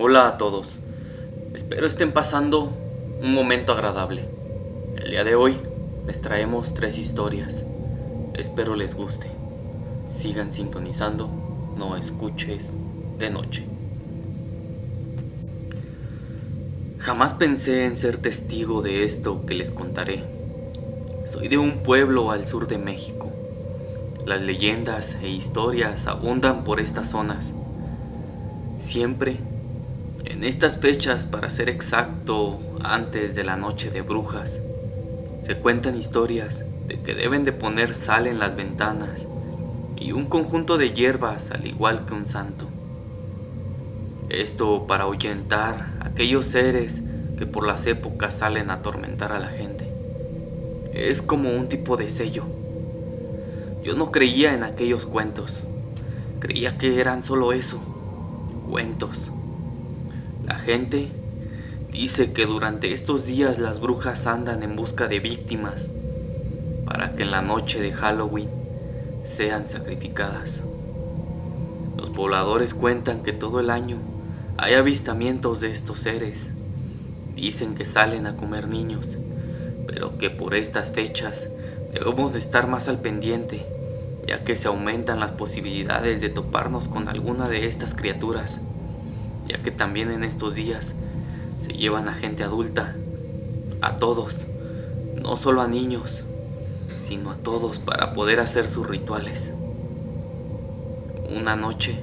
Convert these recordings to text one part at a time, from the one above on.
Hola a todos, espero estén pasando un momento agradable. El día de hoy les traemos 3 historias, espero les guste. Sigan sintonizando, no escuches de noche. Jamás pensé en ser testigo de esto que les contaré. Soy de un pueblo al sur de México. Las leyendas e historias abundan por estas zonas. Siempre en estas fechas, para ser exacto, antes de la noche de brujas, se cuentan historias de que deben de poner sal en las ventanas y un conjunto de hierbas al igual que un santo. Esto para ahuyentar a aquellos seres que por las épocas salen a atormentar a la gente. Es como un tipo de sello. Yo no creía en aquellos cuentos. Creía que eran solo eso, cuentos. La gente dice que durante estos días las brujas andan en busca de víctimas para que en la noche de Halloween sean sacrificadas. Los pobladores cuentan que todo el año hay avistamientos de estos seres. Dicen que salen a comer niños, pero que por estas fechas debemos de estar más al pendiente, ya que se aumentan las posibilidades de toparnos con alguna de estas criaturas, ya que también en estos días se llevan a gente adulta, a todos, no solo a niños, sino a todos para poder hacer sus rituales. Una noche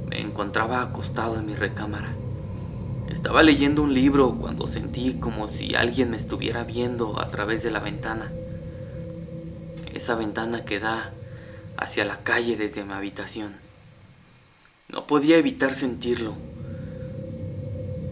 me encontraba acostado en mi recámara. Estaba leyendo un libro cuando sentí como si alguien me estuviera viendo a través de la ventana. Esa ventana que da hacia la calle desde mi habitación. No podía evitar sentirlo.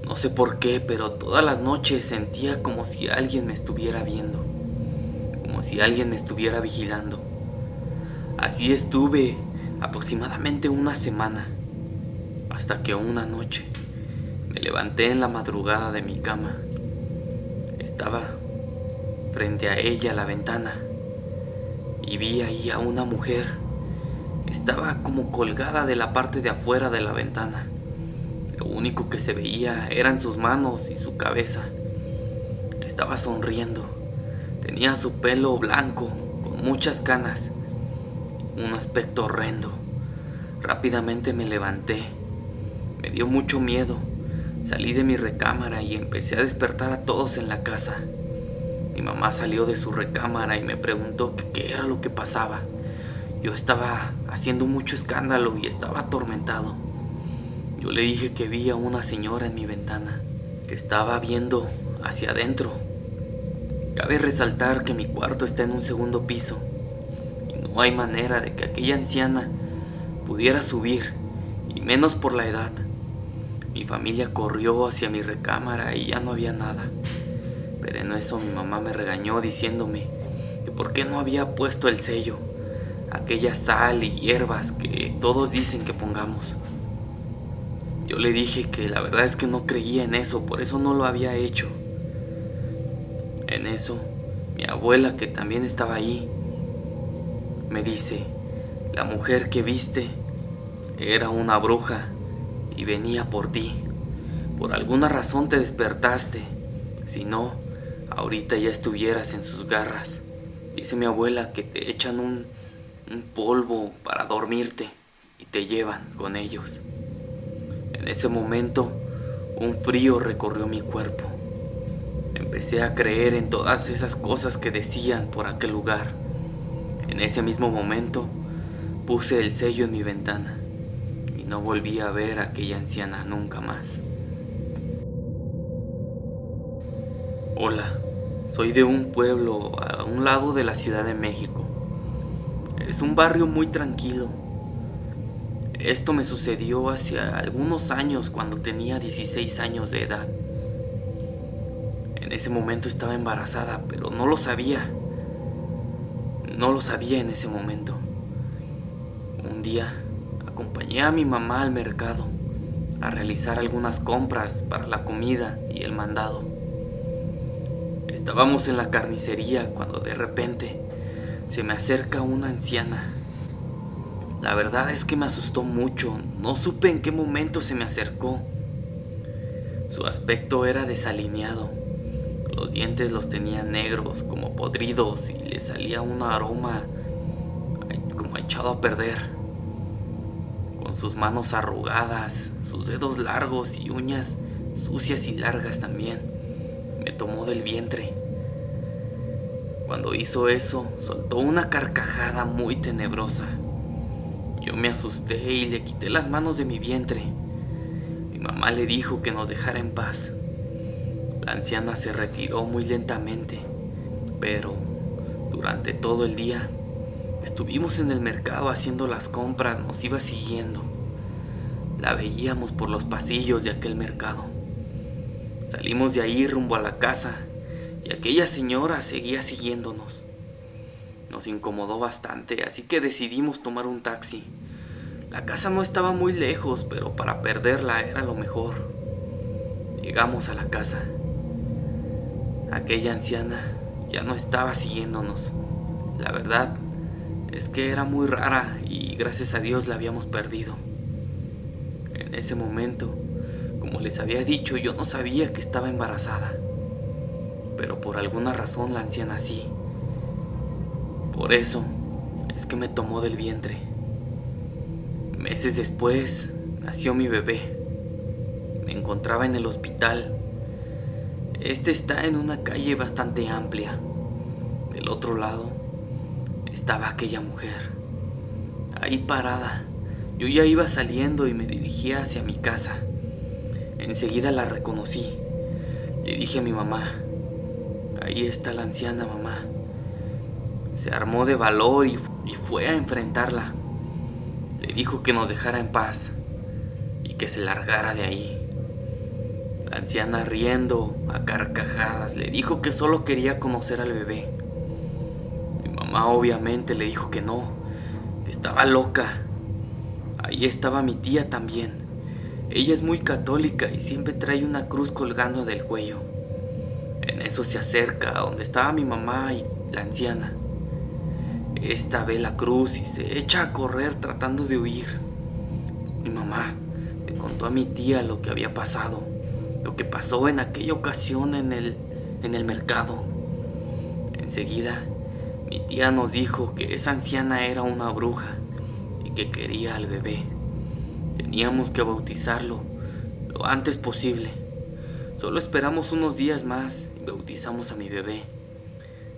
No sé por qué, pero todas las noches sentía como si alguien me estuviera viendo, como si alguien me estuviera vigilando. Así estuve aproximadamente una semana, hasta que una noche me levanté en la madrugada de mi cama. Estaba frente a ella, a la ventana, y vi ahí a una mujer. Estaba como colgada de la parte de afuera de la ventana. Lo único que se veía eran sus manos y su cabeza. Estaba sonriendo. Tenía su pelo blanco, con muchas canas, un aspecto horrendo. Rápidamente me levanté. Me dio mucho miedo. Salí de mi recámara y empecé a despertar a todos en la casa. Mi mamá salió de su recámara y me preguntó qué era lo que pasaba. Yo estaba haciendo mucho escándalo y estaba atormentado. Yo le dije que vi a una señora en mi ventana, que estaba viendo hacia adentro. Cabe resaltar que mi cuarto está en un segundo piso y no hay manera de que aquella anciana pudiera subir, y menos por la edad. Mi familia corrió hacia mi recámara y ya no había nada. Pero en eso mi mamá me regañó diciéndome que por qué no había puesto el sello, aquella sal y hierbas que todos dicen que pongamos. Yo le dije que la verdad es que no creía en eso, por eso no lo había hecho. En eso, mi abuela, que también estaba ahí, me dice: la mujer que viste era una bruja y venía por ti. Por alguna razón te despertaste, si no, ahorita ya estuvieras en sus garras. Dice mi abuela que te echan un polvo para dormirte y te llevan con ellos. En ese momento, un frío recorrió mi cuerpo. Empecé a creer en todas esas cosas que decían por aquel lugar. En ese mismo momento, puse el sello en mi ventana y no volví a ver a aquella anciana nunca más. Hola, soy de un pueblo a un lado de la Ciudad de México. Es un barrio muy tranquilo. Esto me sucedió hace algunos años, cuando tenía 16 años de edad. En ese momento estaba embarazada, pero no lo sabía. No lo sabía en ese momento. Un día acompañé a mi mamá al mercado a realizar algunas compras para la comida y el mandado. Estábamos en la carnicería cuando de repente se me acerca una anciana. La verdad es que me asustó mucho, no supe en qué momento se me acercó. Su aspecto era desalineado. Los dientes los tenía negros, como podridos, y le salía un aroma como echado a perder. Con sus manos arrugadas, sus dedos largos y uñas sucias y largas también, me tomó del vientre. Cuando hizo eso, soltó una carcajada muy tenebrosa. Yo me asusté y le quité las manos de mi vientre. Mi mamá le dijo que nos dejara en paz. La anciana se retiró muy lentamente, pero durante todo el día estuvimos en el mercado haciendo las compras, nos iba siguiendo. La veíamos por los pasillos de aquel mercado. Salimos de ahí rumbo a la casa y aquella señora seguía siguiéndonos. Nos incomodó bastante, así que decidimos tomar un taxi. La casa no estaba muy lejos, pero para perderla era lo mejor. Llegamos a la casa. Aquella anciana ya no estaba siguiéndonos. La verdad es que era muy rara y gracias a Dios la habíamos perdido. En ese momento, como les había dicho, yo no sabía que estaba embarazada. Pero por alguna razón la anciana sí. Por eso es que me tomó del vientre. Meses después nació mi bebé. Me encontraba en el hospital. Este está en una calle bastante amplia. Del otro lado estaba aquella mujer, ahí parada. Yo ya iba saliendo y me dirigía hacia mi casa. Enseguida la reconocí. Le dije a mi mamá: ahí está la anciana, mamá. Se armó de valor y fue a enfrentarla. Le dijo que nos dejara en paz y que se largara de ahí. La anciana, riendo a carcajadas, le dijo que solo quería conocer al bebé. Mi mamá obviamente le dijo que no, que estaba loca. Ahí estaba mi tía también. Ella es muy católica y siempre trae una cruz colgando del cuello. En eso se acerca a donde estaba mi mamá y la anciana. Esta ve la cruz y se echa a correr tratando de huir. Mi mamá le contó a mi tía lo que había pasado, lo que pasó en aquella ocasión en el mercado. Enseguida, mi tía nos dijo que esa anciana era una bruja y que quería al bebé. Teníamos que bautizarlo lo antes posible. Solo esperamos unos días más y bautizamos a mi bebé.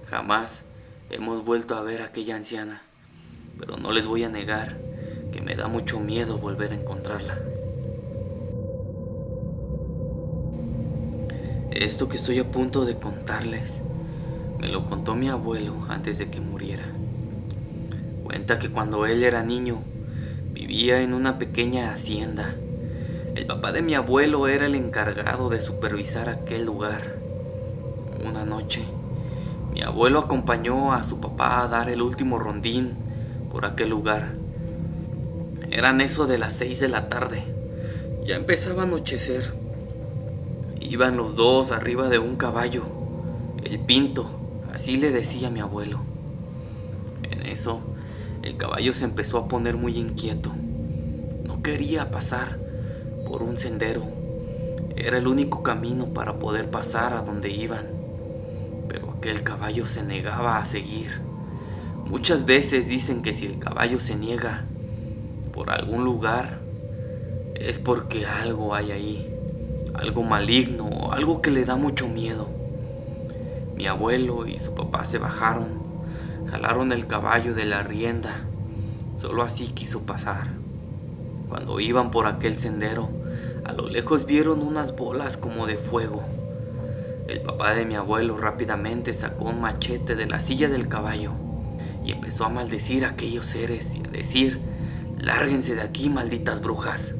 Jamás hemos vuelto a ver a aquella anciana, pero no les voy a negar que me da mucho miedo volver a encontrarla. Esto que estoy a punto de contarles me lo contó mi abuelo antes de que muriera. Cuenta que cuando él era niño vivía en una pequeña hacienda. El papá de mi abuelo era el encargado de supervisar aquel lugar. Una noche, mi abuelo acompañó a su papá a dar el último rondín por aquel lugar. Eran eso de las 6 de la tarde. Ya empezaba a anochecer. Iban los dos arriba de un caballo, el Pinto, así le decía mi abuelo. En eso, el caballo se empezó a poner muy inquieto. No quería pasar por un sendero. Era el único camino para poder pasar a donde iban. Pero aquel caballo se negaba a seguir. Muchas veces dicen que si el caballo se niega por algún lugar, es porque algo hay ahí. Algo maligno o algo que le da mucho miedo. Mi abuelo y su papá se bajaron, jalaron el caballo de la rienda. Solo así quiso pasar. Cuando iban por aquel sendero, a lo lejos vieron unas bolas como de fuego. El papá de mi abuelo rápidamente sacó un machete de la silla del caballo y empezó a maldecir a aquellos seres y a decir: lárguense de aquí, malditas brujas.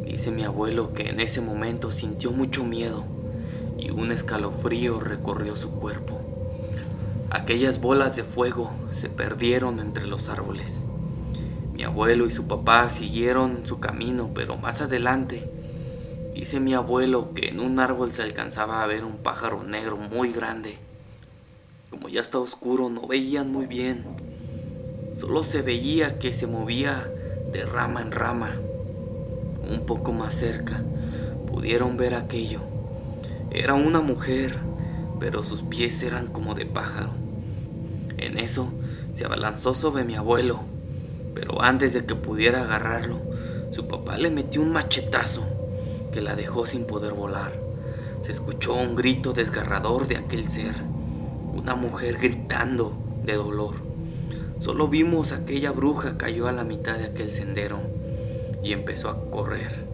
Dice mi abuelo que en ese momento sintió mucho miedo y un escalofrío recorrió su cuerpo. Aquellas bolas de fuego se perdieron entre los árboles. Mi abuelo y su papá siguieron su camino, pero más adelante, dice mi abuelo que en un árbol se alcanzaba a ver un pájaro negro muy grande. Como ya está oscuro, no veían muy bien. Solo se veía que se movía de rama en rama. Un poco más cerca pudieron ver aquello. Era una mujer, pero sus pies eran como de pájaro. En eso se abalanzó sobre mi abuelo, pero antes de que pudiera agarrarlo, su papá le metió un machetazo que la dejó sin poder volar. Se escuchó un grito desgarrador de aquel ser, una mujer gritando de dolor. Solo vimos aquella bruja cayó a la mitad de aquel sendero y empezó a correr.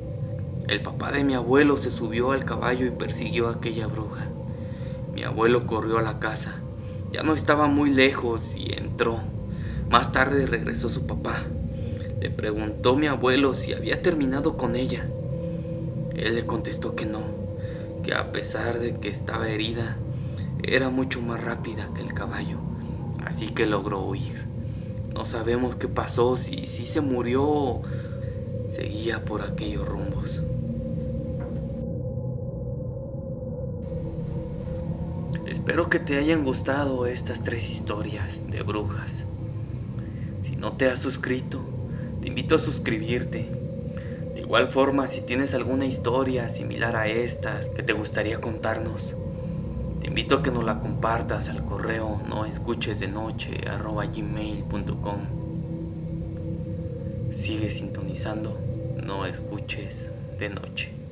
El papá de mi abuelo se subió al caballo y persiguió a aquella bruja. Mi abuelo corrió a la casa. Ya no estaba muy lejos y entró. Más tarde regresó su papá. Le preguntó a mi abuelo si había terminado con ella. Él le contestó que no, que a pesar de que estaba herida, era mucho más rápida que el caballo, así que logró huir. No sabemos qué pasó, si se murió o seguía por aquellos rumbos. Espero que te hayan gustado estas 3 historias de brujas. Si no te has suscrito, te invito a suscribirte. De igual forma, si tienes alguna historia similar a estas que te gustaría contarnos, te invito a que nos la compartas al correo noescuchesdenoche@gmail.com. Sigue sintonizando No Escuches de Noche.